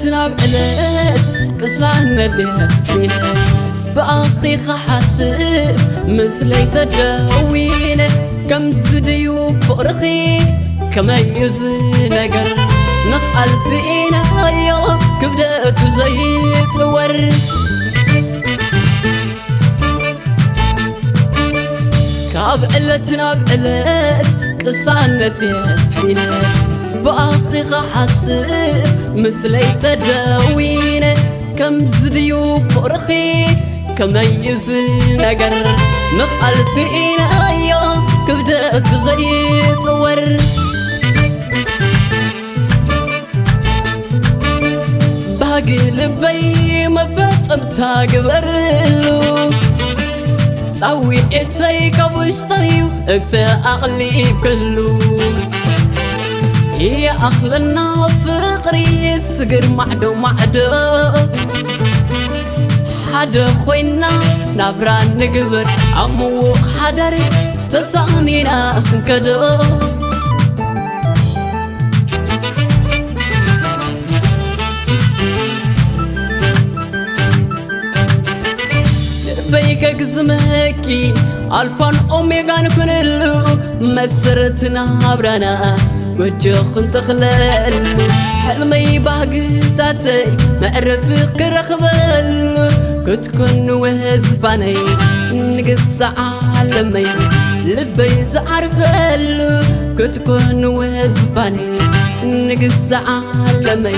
ناب علت قصعنا دهسين بأخي حاسب مثلي تداوين كم زديو فرخي كما يزنقر نفعل سينا يا كبدت زي تور كاب علت ناب علت قصعنا دهسين بأخي حاسب مثلي تداوين كم زديو فرخي كما يزنقر نفعل سينا يا كبدت زي تور باقي لبي ما فتم تاقبرلو سوي اتسي كبشتيو اكتا اغلي كلو يا أخلنا فقري سقر معدو معدو حدا خوينا نبران نقبر عمو حدر تسانينا فنكدو بيك اقزمكي الفان اوميغا نكونلو مسرتنا برانا وجهن تخلل حلمي باقتاتي معرفك رخبل كتكون وهزفاني نقص عالمي لبي زعرفل كتكون وهزفاني نقص عالمي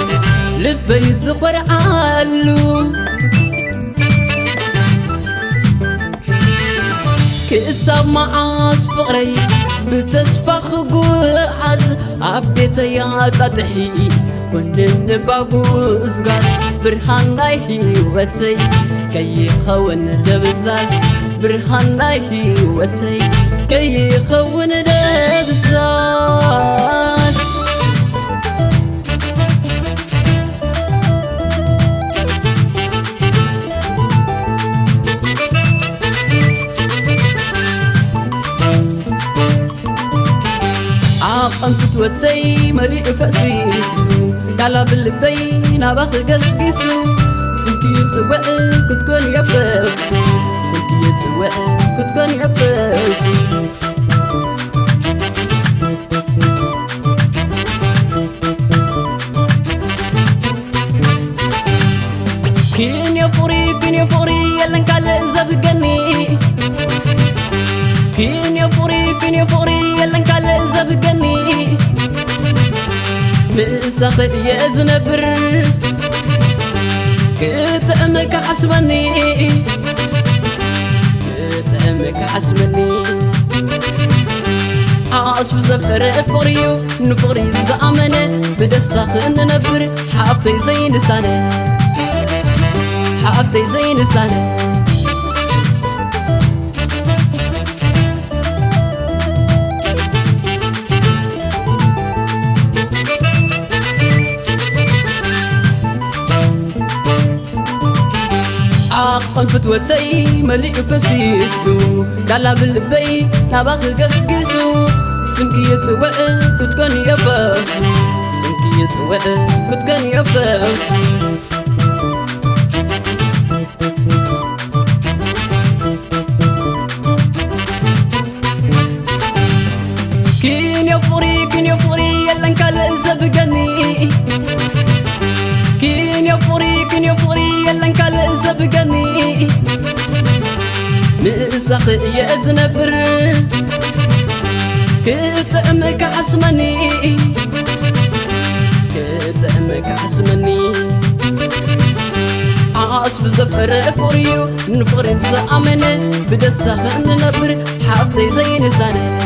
لبي زخور عالو كسب معاص فقري بتسفخ قوعز عبيت يا قطحي كن باقوز غاز برهان لاهي وتي كي خون دبزاز برهان لاهي وتي كي خون دبزاز أنفت وتي مليء فأسيسو قالا بالبين أباخ قسقسو سلكي يتسوأ كتكون يفاسو سلكي يتسوأ كتكون يفاسو كين يا فوري يلن كالا زبقني كين يا فوري يلن كالا زبقني مسخ يزنبر كتأمك حسبني عاصب زفر فوريو نفوري زامنة بدستخ ننبر حافتي زي نسانة حافتي زي نسانة أنفت وتي مليء فسيسو قالا بالبي نباخ قسقسو سمكي يتوأ كتكون يفاسو سمكي يتوأ كتكون يفاسو كين يا فوري يلن كالا زبقني كين يا فوري يلن كالا زبقني مسخ يزنبر كتأمك حسمني عاصب زفر فوريو نفوري زامنة بدسخ ننبر حافتي زي نسانة